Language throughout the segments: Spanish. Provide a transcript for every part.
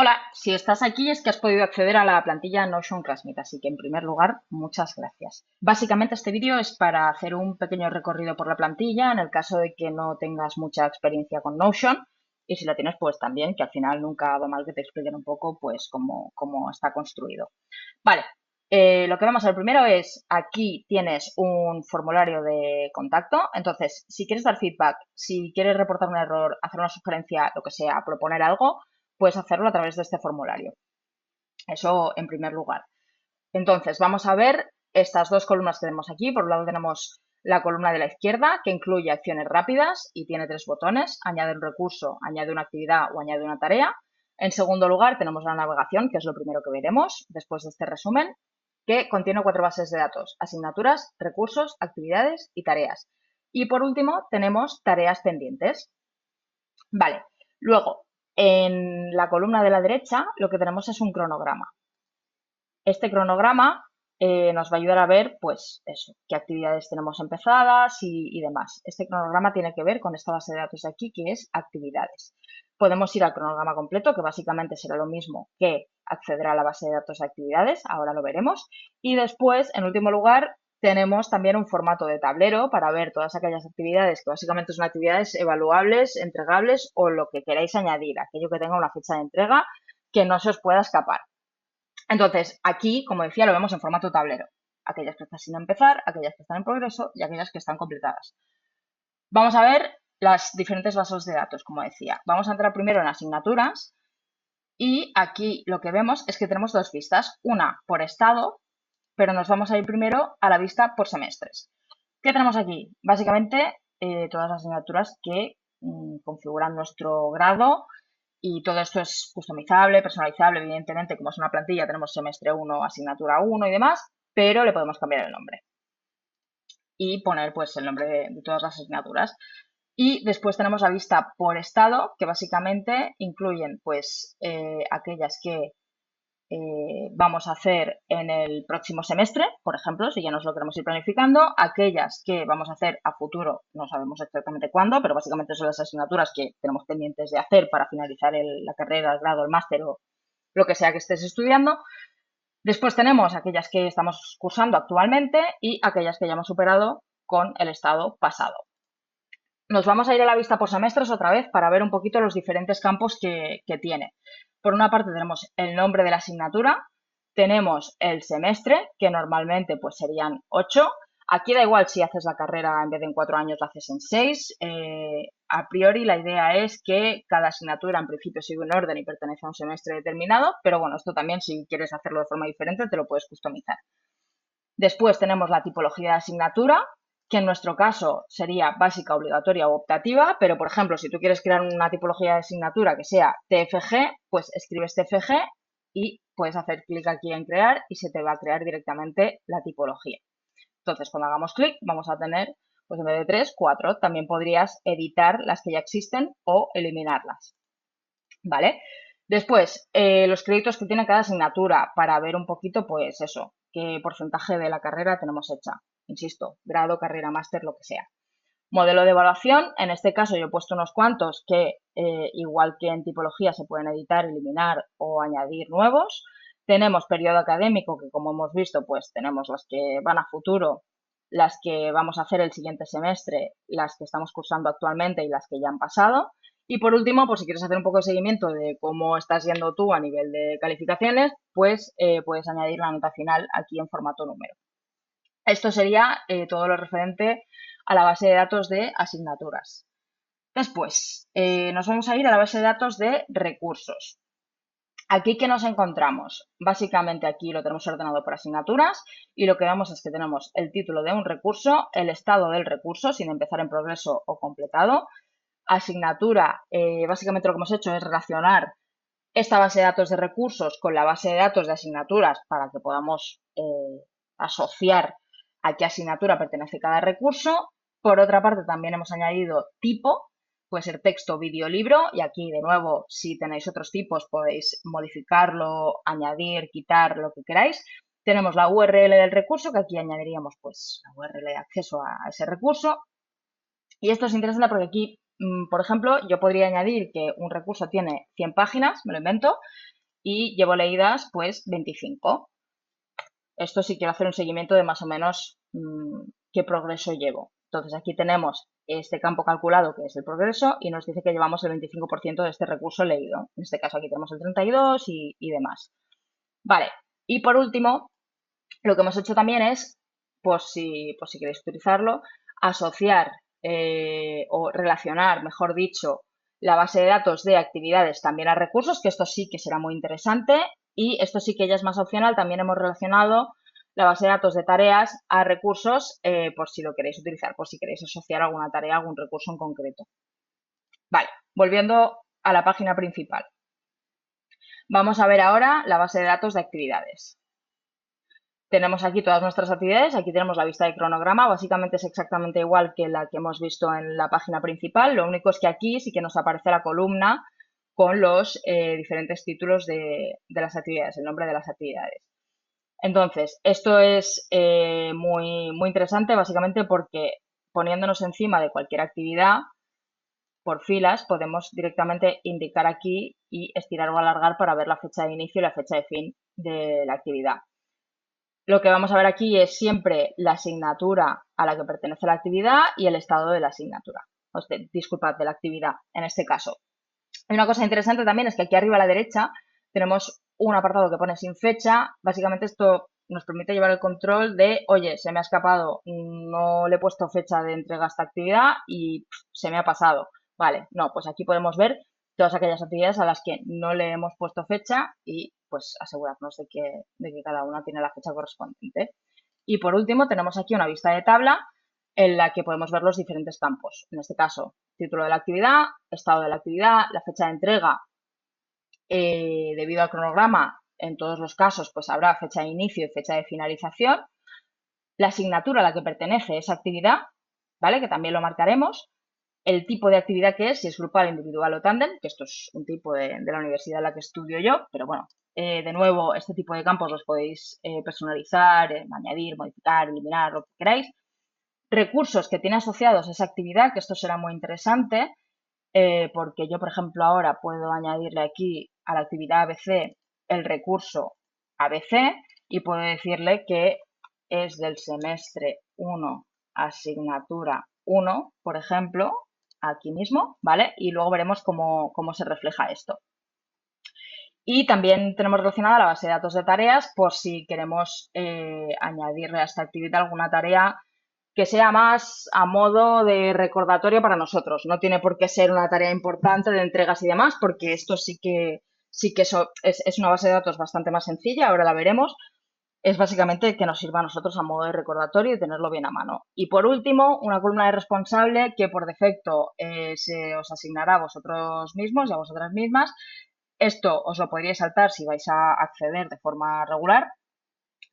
Hola, si estás aquí es que has podido acceder a la plantilla Notion Classmeet, así que en primer lugar, muchas gracias. Básicamente este vídeo es para hacer un pequeño recorrido por la plantilla en el caso de que no tengas mucha experiencia con Notion y si la tienes pues también, que al final nunca va mal que te expliquen un poco pues cómo está construido. Vale, lo que vamos a ver primero es, aquí tienes un formulario de contacto, entonces si quieres dar feedback, si quieres reportar un error, hacer una sugerencia, lo que sea, proponer algo, puedes hacerlo a través de este formulario. Eso en primer lugar. Entonces, vamos a ver estas dos columnas que tenemos aquí. Por un lado tenemos la columna de la izquierda, que incluye acciones rápidas y tiene tres botones: añade un recurso, añade una actividad o añade una tarea. En segundo lugar, tenemos la navegación, que es lo primero que veremos después de este resumen, que contiene 4 bases de datos: asignaturas, recursos, actividades y tareas. Y por último, tenemos tareas pendientes. Vale, luego, en la columna de la derecha, lo que tenemos es un cronograma. Este cronograma nos va a ayudar a ver, pues eso, qué actividades tenemos empezadas y demás. Este cronograma tiene que ver con esta base de datos de aquí, que es actividades. Podemos ir al cronograma completo, que básicamente será lo mismo que acceder a la base de datos de actividades, ahora lo veremos. Y después, en último lugar, tenemos también un formato de tablero para ver todas aquellas actividades que básicamente son actividades evaluables, entregables o lo que queráis añadir, aquello que tenga una fecha de entrega que no se os pueda escapar. Entonces, aquí, como decía, lo vemos en formato tablero. Aquellas que están sin empezar, aquellas que están en progreso y aquellas que están completadas. Vamos a ver las diferentes bases de datos, como decía. Vamos a entrar primero en asignaturas y aquí lo que vemos es que tenemos dos vistas. Una por estado, pero nos vamos a ir primero a la vista por semestres. ¿Qué tenemos aquí? Básicamente, todas las asignaturas que configuran nuestro grado, y todo esto es customizable, personalizable, evidentemente, como es una plantilla, tenemos semestre 1, asignatura 1 y demás, pero le podemos cambiar el nombre y poner pues el nombre de todas las asignaturas. Y después tenemos la vista por estado, que básicamente incluyen pues aquellas que vamos a hacer en el próximo semestre, por ejemplo, si ya nos lo queremos ir planificando, aquellas que vamos a hacer a futuro, no sabemos exactamente cuándo, pero básicamente son las asignaturas que tenemos pendientes de hacer para finalizar la carrera, el grado, el máster o lo que sea que estés estudiando. Después tenemos aquellas que estamos cursando actualmente y aquellas que ya hemos superado con el estado pasado. Nos vamos a ir a la vista por semestres otra vez para ver un poquito los diferentes campos que tiene. Por una parte tenemos el nombre de la asignatura, tenemos el semestre, que normalmente pues serían 8. Aquí da igual si haces la carrera en vez de en 4 años, la haces en 6. A priori la idea es que cada asignatura en principio sigue un orden y pertenece a un semestre determinado, pero bueno, esto también si quieres hacerlo de forma diferente te lo puedes customizar. Después tenemos la tipología de asignatura, que en nuestro caso sería básica, obligatoria o optativa, pero por ejemplo, si tú quieres crear una tipología de asignatura que sea TFG, pues escribes TFG y puedes hacer clic aquí en crear y se te va a crear directamente la tipología. Entonces, cuando hagamos clic, vamos a tener, pues en vez de 3, 4. También podrías editar las que ya existen o eliminarlas. ¿Vale? Después, los créditos que tiene cada asignatura para ver un poquito, pues eso, qué porcentaje de la carrera tenemos hecha. Insisto, grado, carrera, máster, lo que sea. Modelo de evaluación, en este caso yo he puesto unos cuantos que, igual que en tipología, se pueden editar, eliminar o añadir nuevos. Tenemos periodo académico, que como hemos visto, pues tenemos las que van a futuro, las que vamos a hacer el siguiente semestre, las que estamos cursando actualmente y las que ya han pasado. Y por último, pues si quieres hacer un poco de seguimiento de cómo estás yendo tú a nivel de calificaciones, pues puedes añadir la nota final aquí en formato número. Esto sería todo lo referente a la base de datos de asignaturas. Después, nos vamos a ir a la base de datos de recursos. Aquí, ¿qué nos encontramos? Básicamente aquí lo tenemos ordenado por asignaturas y lo que vemos es que tenemos el título de un recurso, el estado del recurso, sin empezar en progreso o completado. Asignatura, básicamente lo que hemos hecho es relacionar esta base de datos de recursos con la base de datos de asignaturas para que podamos asociar a qué asignatura pertenece cada recurso. Por otra parte, también hemos añadido tipo, puede ser texto, vídeo, libro, y aquí de nuevo, si tenéis otros tipos, podéis modificarlo, añadir, quitar, lo que queráis. Tenemos la URL del recurso, que aquí añadiríamos pues la URL de acceso a ese recurso. Y esto es interesante porque aquí Por ejemplo, yo podría añadir que un recurso tiene 100 páginas, me lo invento, y llevo leídas pues 25. Esto sí quiero hacer un seguimiento de más o menos qué progreso llevo. Entonces aquí tenemos este campo calculado que es el progreso y nos dice que llevamos el 25% de este recurso leído. En este caso aquí tenemos el 32 y demás. Vale, y por último, lo que hemos hecho también es, por si queréis utilizarlo, asociar o relacionar, mejor dicho, la base de datos de actividades también a recursos, que esto sí que será muy interesante, y esto sí que ya es más opcional, también hemos relacionado la base de datos de tareas a recursos por si lo queréis utilizar, por si queréis asociar alguna tarea a algún recurso en concreto. Vale, volviendo a la página principal. Vamos a ver ahora la base de datos de actividades. Tenemos aquí todas nuestras actividades, aquí tenemos la vista de cronograma, básicamente es exactamente igual que la que hemos visto en la página principal, lo único es que aquí sí que nos aparece la columna con los diferentes títulos de las actividades, el nombre de las actividades. Entonces, esto es muy interesante básicamente porque poniéndonos encima de cualquier actividad por filas podemos directamente indicar aquí y estirar o alargar para ver la fecha de inicio y la fecha de fin de la actividad. Lo que vamos a ver aquí es siempre la asignatura a la que pertenece la actividad y el estado de la asignatura. Disculpad, de la actividad en este caso. Y una cosa interesante también es que aquí arriba a la derecha tenemos un apartado que pone sin fecha. Básicamente esto nos permite llevar el control de, oye, se me ha escapado, no le he puesto fecha de entrega a esta actividad y se me ha pasado. Vale, no, pues aquí podemos ver todas aquellas actividades a las que no le hemos puesto fecha y pues asegurarnos de que cada una tiene la fecha correspondiente. Y por último tenemos aquí una vista de tabla en la que podemos ver los diferentes campos. En este caso, título de la actividad, estado de la actividad, la fecha de entrega. Debido al cronograma, en todos los casos, pues habrá fecha de inicio y fecha de finalización. La asignatura a la que pertenece esa actividad, ¿vale? Que también lo marcaremos. El tipo de actividad que es, si es grupal, individual o tándem, que esto es un tipo de la universidad en la que estudio yo, pero bueno, de nuevo, este tipo de campos los podéis personalizar, añadir, modificar, eliminar, lo que queráis. Recursos que tiene asociados a esa actividad, que esto será muy interesante, porque yo, por ejemplo, ahora puedo añadirle aquí a la actividad ABC el recurso ABC y puedo decirle que es del semestre 1, asignatura 1, por ejemplo, aquí mismo, ¿vale? Y luego veremos cómo se refleja esto. Y también tenemos relacionada la base de datos de tareas por si queremos añadirle a esta actividad alguna tarea que sea más a modo de recordatorio para nosotros. No tiene por qué ser una tarea importante de entregas y demás, porque esto sí que es una base de datos bastante más sencilla, ahora la veremos. Es básicamente que nos sirva a nosotros a modo de recordatorio y tenerlo bien a mano. Y por último, una columna de responsable que por defecto se os asignará a vosotros mismos y a vosotras mismas. Esto os lo podríais saltar si vais a acceder de forma regular,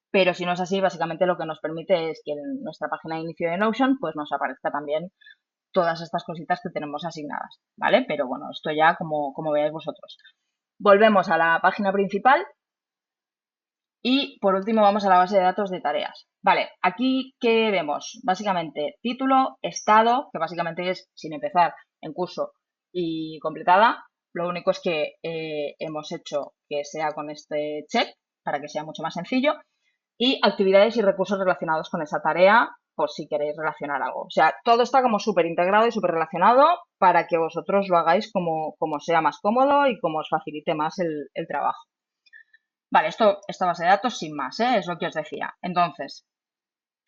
pero si no es así, básicamente lo que nos permite es que en nuestra página de inicio de Notion pues nos aparezca también todas estas cositas que tenemos asignadas, ¿vale? Pero bueno, esto ya como veáis vosotros. Volvemos a la página principal y por último vamos a la base de datos de tareas. Vale, aquí ¿qué vemos? Básicamente título, estado, que básicamente es sin empezar, en curso y completada. Lo único es que hemos hecho que sea con este check para que sea mucho más sencillo. Y actividades y recursos relacionados con esa tarea por si queréis relacionar algo. O sea, todo está como súper integrado y súper relacionado para que vosotros lo hagáis como sea más cómodo y como os facilite más el trabajo. Vale, esta base de datos sin más, es lo que os decía. Entonces,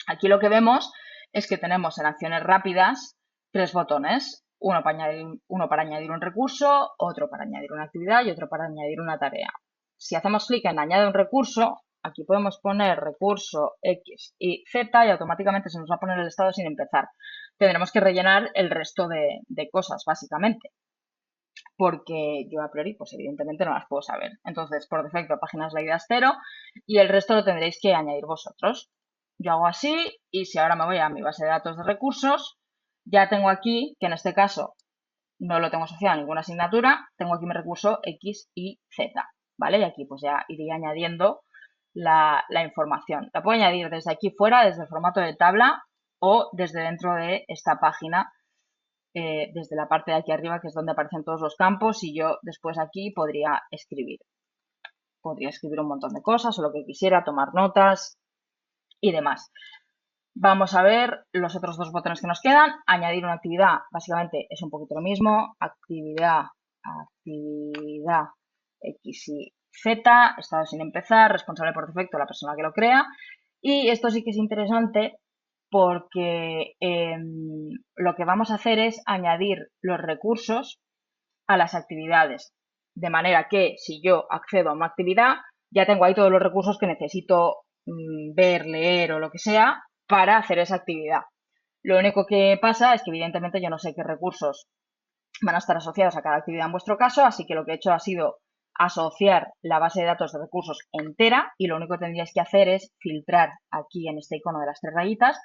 aquí lo que vemos es que tenemos en acciones rápidas 3 botones. Uno para añadir un recurso, otro para añadir una actividad y otro para añadir una tarea. Si hacemos clic en añade un recurso, aquí podemos poner recurso X y Z y automáticamente se nos va a poner el estado sin empezar. Tendremos que rellenar el resto de cosas, básicamente, porque yo a priori, pues evidentemente no las puedo saber. Entonces, por defecto, páginas leídas 0 y el resto lo tendréis que añadir vosotros. Yo hago así y si ahora me voy a mi base de datos de recursos, ya tengo aquí, que en este caso no lo tengo asociado a ninguna asignatura, tengo aquí mi recurso X y Z, ¿vale? Y aquí pues ya iría añadiendo la información. La puedo añadir desde aquí fuera, desde el formato de tabla o desde dentro de esta página desde la parte de aquí arriba, que es donde aparecen todos los campos, y yo después aquí podría escribir. Podría escribir un montón de cosas o lo que quisiera, tomar notas y demás. Vamos a ver los otros dos botones que nos quedan. Añadir una actividad, básicamente es un poquito lo mismo. Actividad X y Z, estado sin empezar, responsable por defecto la persona que lo crea. Y esto sí que es interesante porque lo que vamos a hacer es añadir los recursos a las actividades. De manera que si yo accedo a una actividad, ya tengo ahí todos los recursos que necesito ver, leer o lo que sea para hacer esa actividad. Lo único que pasa es que evidentemente yo no sé qué recursos van a estar asociados a cada actividad en vuestro caso, así que lo que he hecho ha sido asociar la base de datos de recursos entera y lo único que tendríais que hacer es filtrar aquí en este icono de las 3 rayitas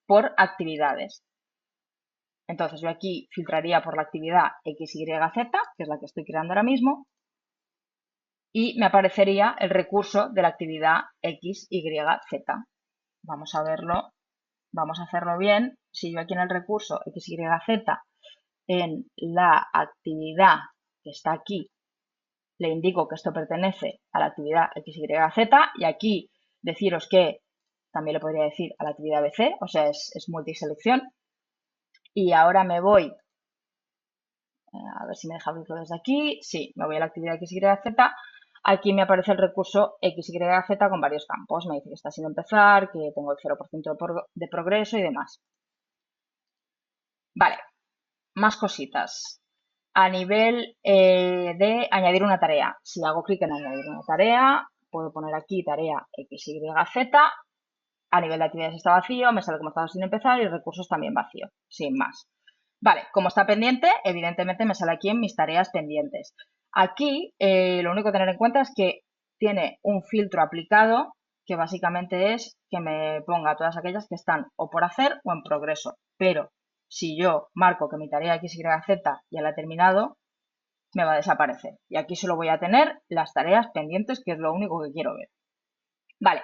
por actividades. Entonces yo aquí filtraría por la actividad XYZ, que es la que estoy creando ahora mismo, y me aparecería el recurso de la actividad XYZ. Vamos a verlo, vamos a hacerlo bien. Si yo aquí en el recurso XYZ, en la actividad que está aquí, le indico que esto pertenece a la actividad XYZ y aquí deciros que también le podría decir a la actividad BC, o sea, es multiselección. Y ahora me voy, a ver si me deja abrirlo desde aquí, sí, me voy a la actividad XYZ, aquí me aparece el recurso XYZ con varios campos, me dice que está sin empezar, que tengo el 0% de progreso y demás. Vale, más cositas. A nivel de añadir una tarea, si hago clic en añadir una tarea, puedo poner aquí tarea XYZ, a nivel de actividades está vacío, me sale como estado sin empezar y recursos también vacío, sin más. Vale, como está pendiente, evidentemente me sale aquí en mis tareas pendientes. Aquí lo único que tener en cuenta es que tiene un filtro aplicado que básicamente es que me ponga todas aquellas que están o por hacer o en progreso. Pero si yo marco que mi tarea XYZ ya la he terminado, me va a desaparecer. Y aquí solo voy a tener las tareas pendientes, que es lo único que quiero ver. Vale,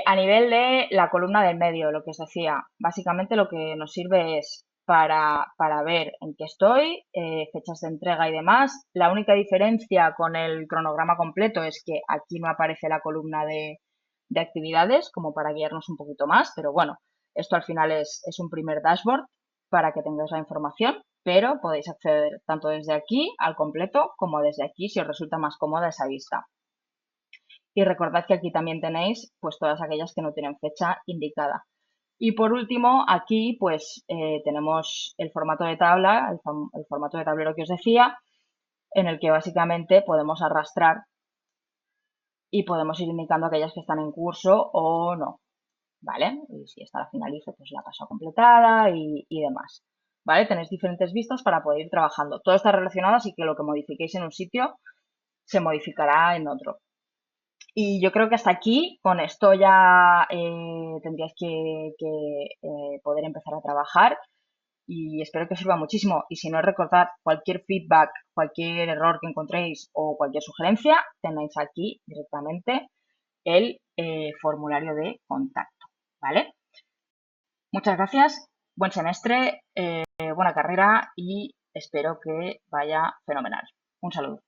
a nivel de la columna del medio, lo que os decía, básicamente lo que nos sirve es para ver en qué estoy, fechas de entrega y demás. La única diferencia con el cronograma completo es que aquí no aparece la columna de actividades, como para guiarnos un poquito más, pero bueno, esto al final es un primer dashboard para que tengáis la información, pero podéis acceder tanto desde aquí al completo como desde aquí si os resulta más cómoda esa vista. Y recordad que aquí también tenéis pues todas aquellas que no tienen fecha indicada. Y por último, aquí pues tenemos el formato de tabla, el formato de tablero que os decía, en el que básicamente podemos arrastrar y podemos ir indicando aquellas que están en curso o no, ¿vale? Y si esta la finalizo, pues la paso a completada y demás, ¿vale? Tenéis diferentes vistas para poder ir trabajando. Todo está relacionado, así que lo que modifiquéis en un sitio se modificará en otro. Y yo creo que hasta aquí, con esto ya tendríais que poder empezar a trabajar y espero que os sirva muchísimo. Y si no, recordad cualquier feedback, cualquier error que encontréis o cualquier sugerencia, tenéis aquí directamente el formulario de contacto, ¿vale? Muchas gracias, buen semestre, buena carrera y espero que vaya fenomenal. Un saludo.